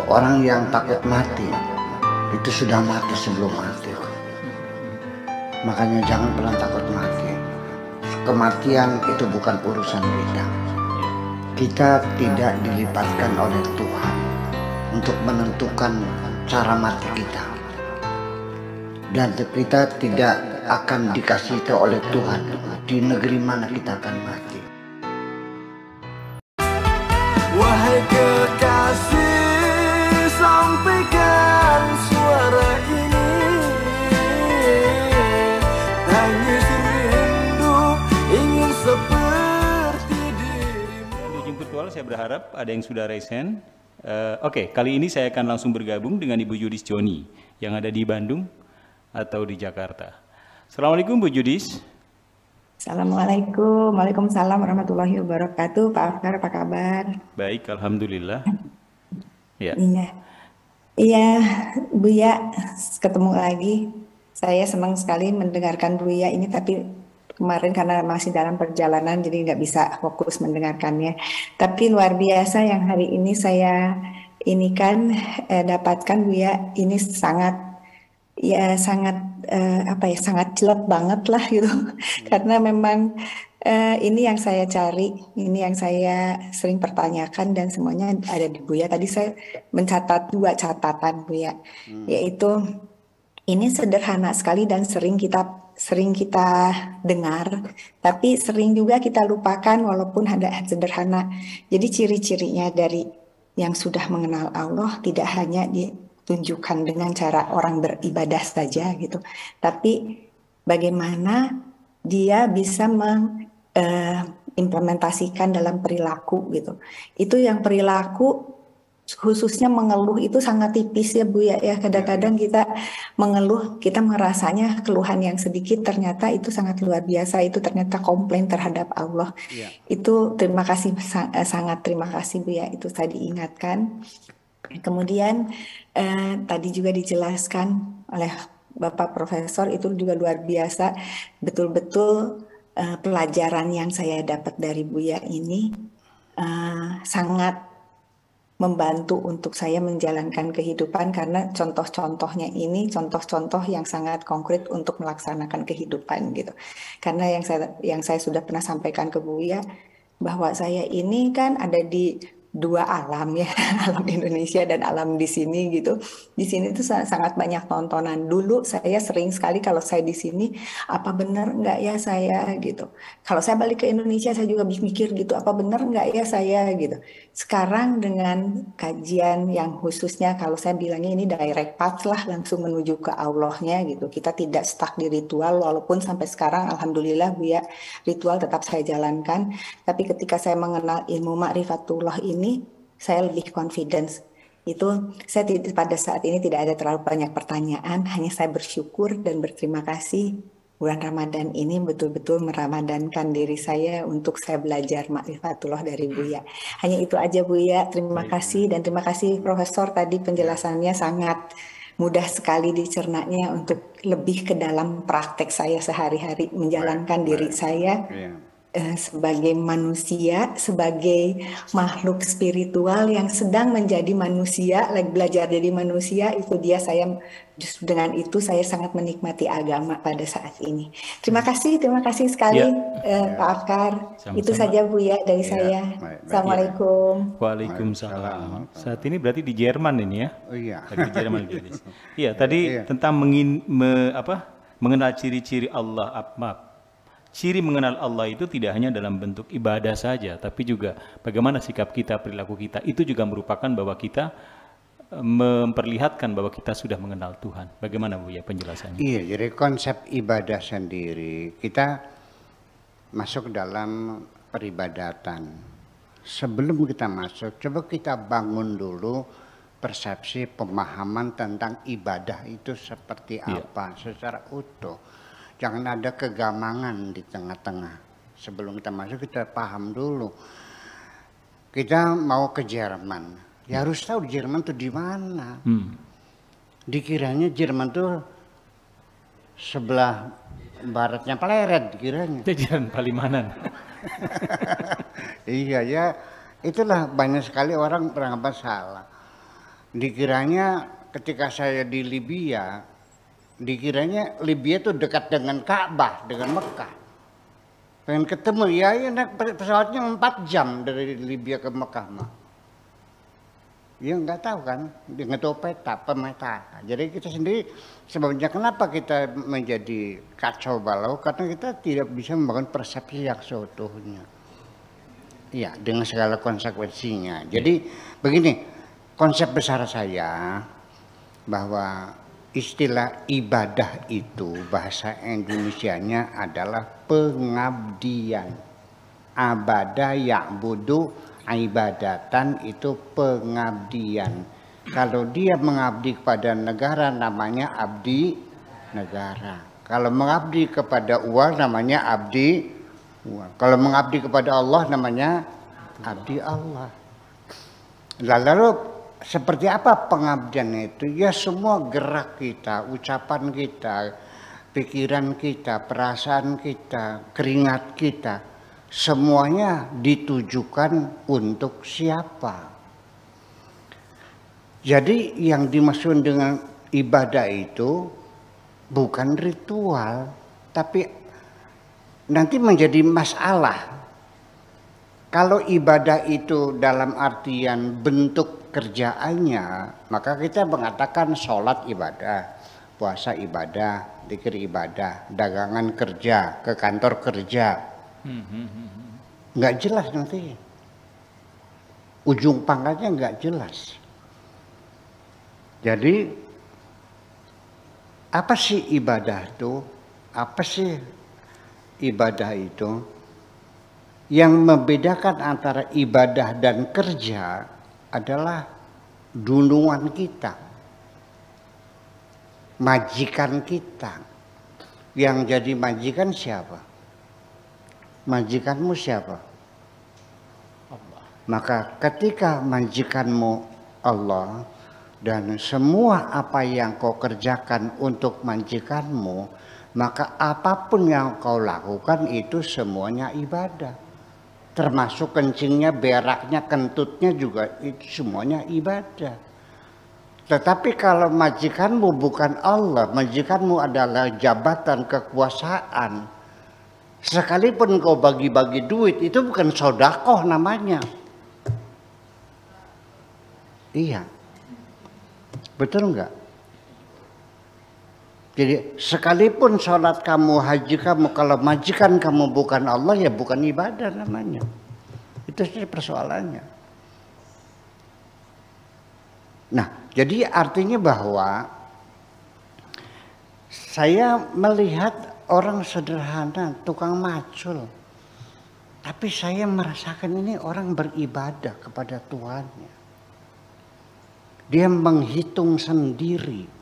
Orang yang takut mati itu sudah mati sebelum mati. Makanya jangan pernah takut mati. Kematian itu bukan urusan kita. Kita tidak dilibatkan oleh Tuhan untuk menentukan cara mati kita. Dan kita tidak akan dikasih tahu oleh Tuhan di negeri mana kita akan mati. Wahai kekasih, sampaikan suara ini. Tangis rindu ingin seperti dirimu. Untuk jemput virtual saya berharap ada yang sudah raise hand. Oke, kali ini saya akan langsung bergabung dengan Ibu Judis Joni yang ada di Bandung atau di Jakarta. Assalamualaikum Bu Judis. Assalamualaikum, waalaikumsalam warahmatullahi wabarakatuh. Pak Afkar, apa kabar? Baik, alhamdulillah. Ya. Iya, Buya, ketemu lagi. Saya senang sekali mendengarkan Buya ini, tapi kemarin karena masih dalam perjalanan, jadi nggak bisa fokus mendengarkannya. Tapi luar biasa yang hari ini saya dapatkan Buya, ini sangat sangat jelek banget lah gitu. Karena memang ini yang saya cari, ini yang saya sering pertanyakan dan semuanya ada di Buya. Tadi saya mencatat 2 catatan Buya, yaitu ini sederhana sekali dan sering kita dengar, tapi sering juga kita lupakan walaupun ada sederhana. Jadi ciri-cirinya dari yang sudah mengenal Allah tidak hanya ditunjukkan dengan cara orang beribadah saja gitu, tapi bagaimana dia bisa mengimplementasikan dalam perilaku gitu. Itu yang perilaku khususnya mengeluh itu sangat tipis ya Bu ya. Kadang-kadang kita mengeluh, kita merasanya keluhan yang sedikit, ternyata itu sangat luar biasa, itu ternyata komplain terhadap Allah. Itu terima kasih, sangat terima kasih Bu ya, itu tadi ingatkan. Kemudian tadi juga dijelaskan oleh Bapak Profesor, itu juga luar biasa, betul-betul pelajaran yang saya dapat dari Buya ini sangat membantu untuk saya menjalankan kehidupan, karena contoh-contohnya ini contoh-contoh yang sangat konkret untuk melaksanakan kehidupan gitu. Karena yang saya sudah pernah sampaikan ke Buya bahwa saya ini kan ada di 2 alam ya, alam Indonesia dan alam di sini gitu. Di sini tuh sangat banyak tontonan. Dulu saya sering sekali kalau saya di sini, apa benar enggak ya saya gitu. Kalau saya balik ke Indonesia saya juga mikir gitu, apa benar enggak ya saya gitu. Sekarang dengan kajian yang khususnya kalau saya bilangnya ini direct path lah, langsung menuju ke Allahnya gitu. Kita tidak stuck di ritual, walaupun sampai sekarang alhamdulillah Bu ya, ritual tetap saya jalankan. Tapi ketika saya mengenal ilmu ma'rifatullah ini, saya lebih confidence. Itu saya pada saat ini tidak ada terlalu banyak pertanyaan, hanya saya bersyukur dan berterima kasih bulan Ramadan ini betul-betul meramadankan diri saya untuk saya belajar ma'rifatullah dari Buya. Hanya itu aja Buya, terima kasih, dan terima kasih Profesor, tadi penjelasannya sangat mudah sekali dicernanya untuk lebih ke dalam praktek saya sehari-hari menjalankan diri saya sebagai manusia, sebagai makhluk spiritual yang sedang menjadi manusia, lagi belajar jadi manusia. Itu dia, saya justru dengan itu saya sangat menikmati agama pada saat ini. Terima kasih sekali Pak Afkar. Sama-sama. Itu saja Bu ya dari saya. Assalamualaikum. Waalaikumsalam. Saat ini berarti di Jerman ini ya? Oh iya. Di Jerman. Iya, tadi tentang mengenal ciri-ciri Allah. Ciri mengenal Allah itu tidak hanya dalam bentuk ibadah saja, tapi juga bagaimana sikap kita, perilaku kita. Itu juga merupakan bahwa kita memperlihatkan bahwa kita sudah mengenal Tuhan. Bagaimana Bu ya penjelasannya? Iya, jadi konsep ibadah sendiri, kita masuk dalam peribadatan. Sebelum kita masuk, coba kita bangun dulu persepsi, pemahaman tentang ibadah itu seperti apa secara utuh. Jangan ada kegamangan di tengah-tengah. Sebelum kita masuk, kita paham dulu. Kita mau ke Jerman, ya harus tahu Jerman itu di mana. Dikiranya Jerman itu sebelah baratnya Pleret, dikiranya. Jalan Palimanan. Iya ya, itulah banyak sekali orang beranggapan salah. Dikiranya ketika saya di Libya, dikiranya Libya itu dekat dengan Ka'bah, dengan Mekah. Pengen ketemu, ya naik pesawatnya 4 jam dari Libya ke Mekah mah. Ya nggak tahu kan, dia nggak tahu peta. Jadi kita sendiri sebabnya kenapa kita menjadi kacau balau, karena kita tidak bisa membangun persepsi yang seutuhnya. Ya, dengan segala konsekuensinya. Jadi begini, konsep besar saya bahwa istilah ibadah itu bahasa Indonesianya adalah pengabdian. Abada ya'budu ibadatan itu pengabdian. Kalau dia mengabdi kepada negara namanya abdi negara. Kalau mengabdi kepada uang namanya abdi uang. Kalau mengabdi kepada Allah namanya abdi Allah. Lalu seperti apa pengabdian itu? Ya semua gerak kita, ucapan kita, pikiran kita, perasaan kita, keringat kita, semuanya ditujukan untuk siapa? Jadi yang dimaksud dengan ibadah itu bukan ritual, tapi nanti menjadi masalah. Kalau ibadah itu dalam artian bentuk kerjaannya, maka kita mengatakan sholat ibadah, puasa ibadah, zikir ibadah, dagangan kerja, ke kantor kerja. Nggak jelas nanti, ujung pangkalnya nggak jelas. Jadi apa sih ibadah itu? Apa sih ibadah itu? Yang membedakan antara ibadah dan kerja adalah dunungan kita, majikan kita. Yang jadi majikan siapa? Majikanmu siapa? Allah. Maka ketika majikanmu Allah dan semua apa yang kau kerjakan untuk majikanmu, maka apapun yang kau lakukan itu semuanya ibadah. Termasuk kencingnya, beraknya, kentutnya juga itu semuanya ibadah. Tetapi kalau majikanmu bukan Allah, majikanmu adalah jabatan kekuasaan, sekalipun kau bagi-bagi duit, itu bukan sodakoh namanya. Iya. Betul enggak? Jadi sekalipun sholat kamu, haji kamu, kalau majikan kamu bukan Allah, ya bukan ibadah namanya. Itu saja persoalannya. Nah, jadi artinya bahwa saya melihat orang sederhana, tukang macul, tapi saya merasakan ini orang beribadah kepada Tuhannya. Dia menghitung sendiri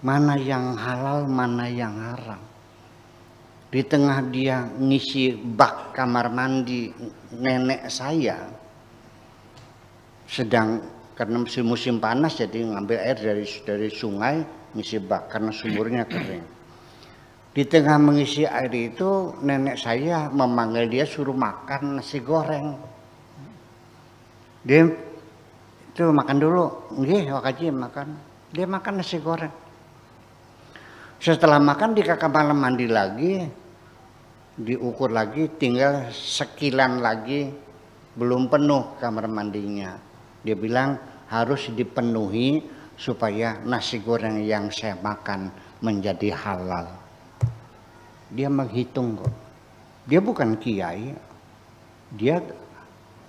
mana yang halal, mana yang haram. Di tengah dia ngisi bak kamar mandi nenek saya, sedang karena musim panas jadi ngambil air dari sungai, ngisi bak karena sumurnya kering. Di tengah mengisi air itu nenek saya memanggil dia suruh makan nasi goreng. Dia itu makan dulu, nggih wakaji makan. Dia makan nasi goreng. Setelah makan di kamar mandi lagi, diukur lagi, tinggal sekilan lagi, belum penuh kamar mandinya. Dia bilang harus dipenuhi supaya nasi goreng yang saya makan menjadi halal. Dia menghitung kok. Dia bukan kiai, dia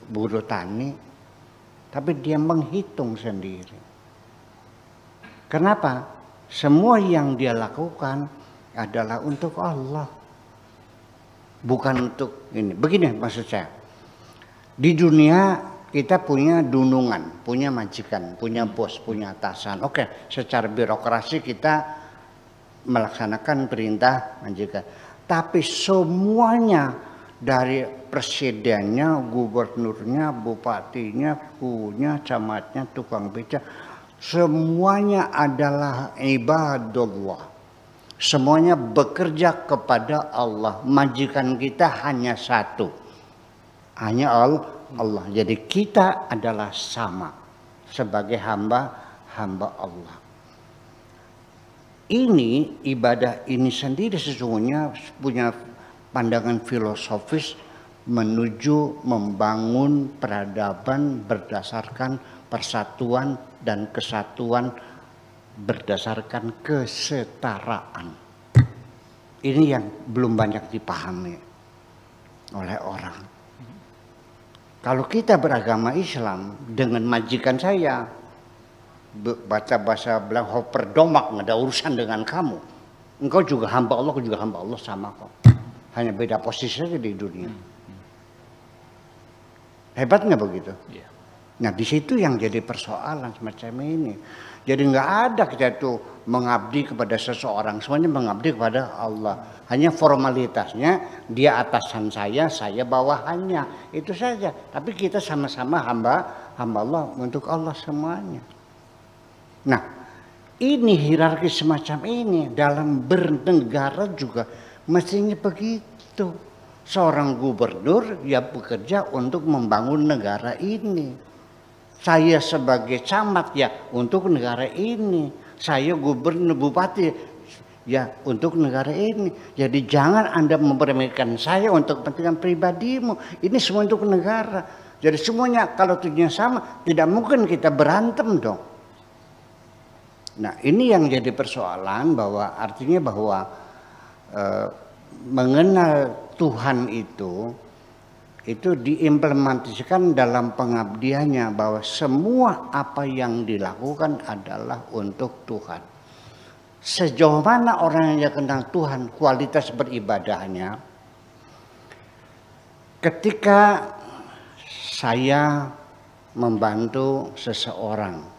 buruh tani, tapi dia menghitung sendiri. Kenapa? Semua yang dia lakukan adalah untuk Allah, bukan untuk ini. Begini maksud saya. Di dunia kita punya dunungan, punya majikan, punya bos, punya atasan. Oke, secara birokrasi kita melaksanakan perintah majikan. Tapi semuanya dari presidennya, gubernurnya, bupatinya, punya, camatnya, tukang beca, semuanya adalah ibadullah. Semuanya bekerja kepada Allah. Majikan kita hanya satu, hanya Allah. Jadi kita adalah sama. sebagai hamba Allah. Ini ibadah ini sendiri sesungguhnya punya pandangan filosofis menuju membangun peradaban berdasarkan persatuan dan kesatuan berdasarkan kesetaraan. Ini yang belum banyak dipahami oleh orang. Kalau kita beragama Islam dengan majikan saya baca bilang perdomak, nggak ada urusan dengan kamu. Engkau juga hamba Allah, aku juga hamba Allah, sama kok. Hanya beda posisi saja di dunia. Hebat nggak begitu? Yeah. Nah di situ yang jadi persoalan semacam ini. Jadi nggak ada kita itu mengabdi kepada seseorang, semuanya mengabdi kepada Allah. Hanya formalitasnya dia atasan saya bawahannya, itu saja. Tapi kita sama-sama hamba Allah untuk Allah semuanya. Nah ini hierarki semacam ini dalam bernegara juga mestinya begitu. Seorang gubernur ya bekerja untuk membangun negara ini. Saya sebagai camat ya untuk negara ini. Saya gubernur bupati ya untuk negara ini. Jadi jangan Anda mempermainkan saya untuk kepentingan pribadimu. Ini semua untuk negara. Jadi semuanya kalau tujuannya sama tidak mungkin kita berantem dong. Nah ini yang jadi persoalan bahwa artinya bahwa mengenal Tuhan itu diimplementasikan dalam pengabdiannya bahwa semua apa yang dilakukan adalah untuk Tuhan. Sejauh mana orang yang kenal Tuhan kualitas beribadahnya, ketika saya membantu seseorang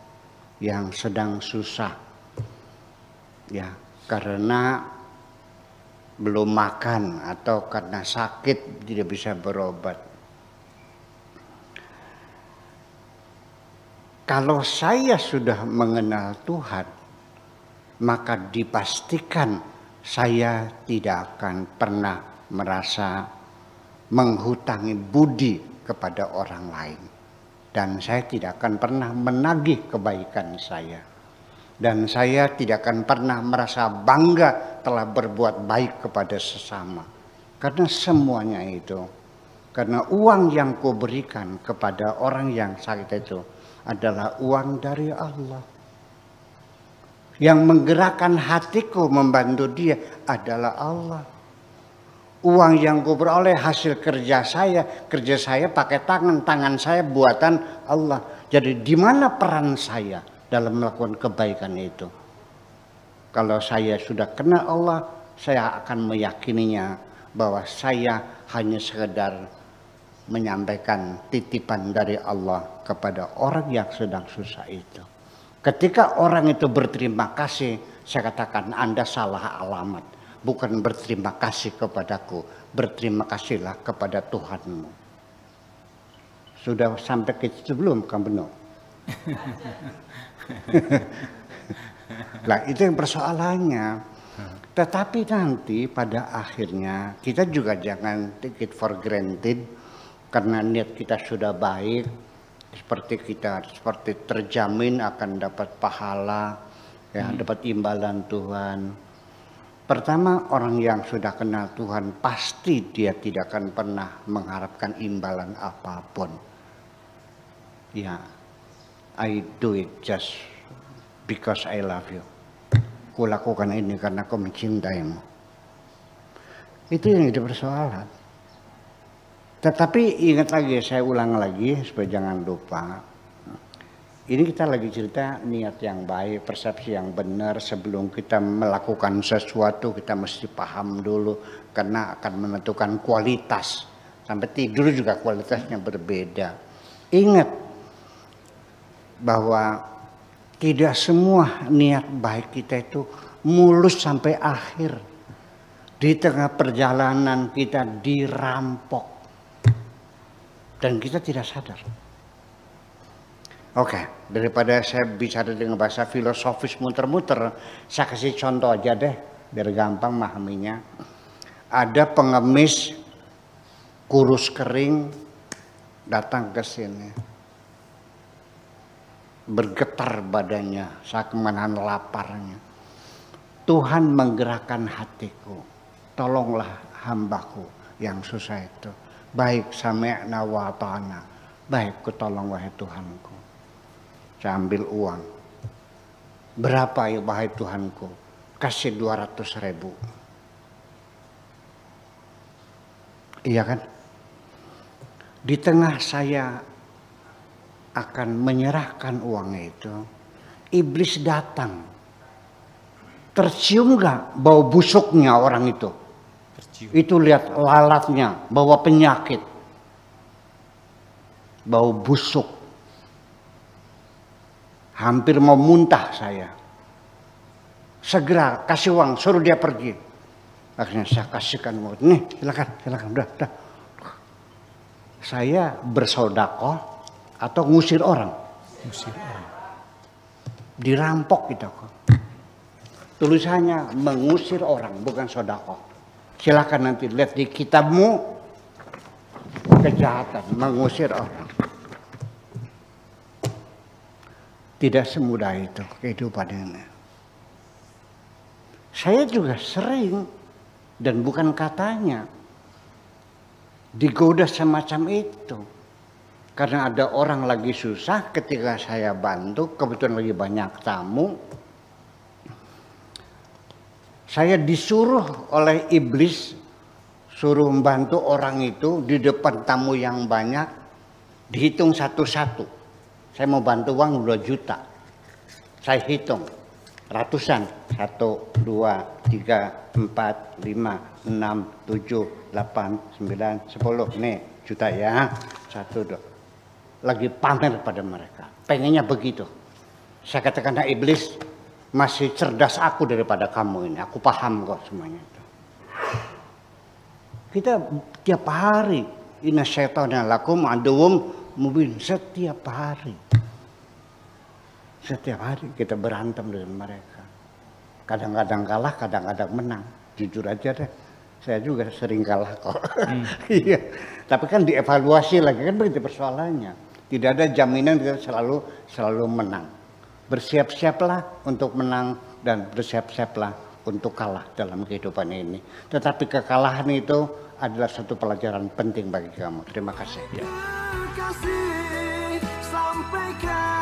yang sedang susah ya karena belum makan atau karena sakit tidak bisa berobat. Kalau saya sudah mengenal Tuhan, maka dipastikan saya tidak akan pernah merasa menghutangi budi kepada orang lain. Dan saya tidak akan pernah menagih kebaikan saya. Dan saya tidak akan pernah merasa bangga telah berbuat baik kepada sesama. Karena semuanya itu, karena uang yang kuberikan kepada orang yang sakit itu adalah uang dari Allah. Yang menggerakkan hatiku membantu dia adalah Allah. Uang yang kuperoleh hasil kerja saya pakai tangan saya buatan Allah. Jadi di mana peran saya dalam melakukan kebaikan itu? Kalau saya sudah kenal Allah, saya akan meyakininya bahwa saya hanya sekedar menyampaikan titipan dari Allah kepada orang yang sedang susah itu. Ketika orang itu berterima kasih, saya katakan Anda salah alamat. Bukan berterima kasih kepadaku, berterima kasihlah kepada Tuhanmu. Sudah sampai ke situ belum, Kang Beno? Lah itu yang persoalannya. Tetapi nanti pada akhirnya kita juga jangan take it for granted karena niat kita sudah baik, seperti terjamin akan dapat pahala, ya, dapat imbalan Tuhan. Pertama, orang yang sudah kenal Tuhan pasti dia tidak akan pernah mengharapkan imbalan apapun. Ya, I do it just because I love you. Kulakukan ini karena aku mencintaimu. Itu yang jadi persoalan. Tetapi ingat lagi, saya ulang lagi supaya jangan lupa. Ini kita lagi cerita niat yang baik, persepsi yang benar. Sebelum kita melakukan sesuatu kita mesti paham dulu karena akan menentukan kualitas. Sampai tidur juga kualitasnya berbeda. Ingat bahwa tidak semua niat baik kita itu mulus sampai akhir. Di tengah perjalanan kita dirampok dan kita tidak sadar. Oke, daripada saya bicara dengan bahasa filosofis muter-muter, saya kasih contoh aja deh, biar gampang memahaminya. Ada pengemis kurus kering datang ke sini. bergetar badannya, saya menahan laparnya. Tuhan menggerakkan hatiku, tolonglah hambaku yang susah itu. Baik sami'na wa ata'na, baik kutolong wahai Tuhanku. Saya ambil uang. Berapa ya wahai Tuhanku? Kasih 200.000. Iya kan? Di tengah saya akan menyerahkan uang itu, iblis datang. Tercium gak bau busuknya orang itu? Tercium. Itu lihat lalatnya, bawa penyakit. Bau busuk. Hampir mau muntah saya. Segera kasih uang, suruh dia pergi. Akhirnya saya kasihkan uang. Nih, silakan, udah. Saya bersedekah atau ngusir orang? Ngusir orang. Dirampok gitu kok. Tulisannya mengusir orang, bukan sedekah. Silakan nanti lihat di kitabmu, kejahatan, mengusir orang. Tidak semudah itu kehidupan ini. Saya juga sering, dan bukan katanya, digoda semacam itu. Karena ada orang lagi susah, ketika saya bantu, kebetulan lagi banyak tamu, saya disuruh oleh iblis, suruh membantu orang itu di depan tamu yang banyak, dihitung satu-satu. Saya mau bantu uang 2 juta. Saya hitung ratusan. 1, 2, 3, 4, 5, 6, 7, 8, 9, 10. Nih juta ya. 1, 2. Lagi pamer pada mereka. Pengennya begitu. Saya katakan, nah iblis, masih cerdas aku daripada kamu ini. Aku paham kok semuanya itu. Kita tiap hari, inna syaitana lakum aduwwum mubin, setiap hari. Setiap hari kita berantem dengan mereka. Kadang-kadang kalah, kadang-kadang menang. Jujur aja deh, saya juga sering kalah kok. Iya. Tapi kan dievaluasi lagi, kan begitu persoalannya. Tidak ada jaminan kita selalu menang. Bersiap-siaplah untuk menang dan bersiap-siaplah untuk kalah dalam kehidupan ini. Tetapi kekalahan itu adalah satu pelajaran penting bagi kamu. Terima kasih. Kasih sampaikan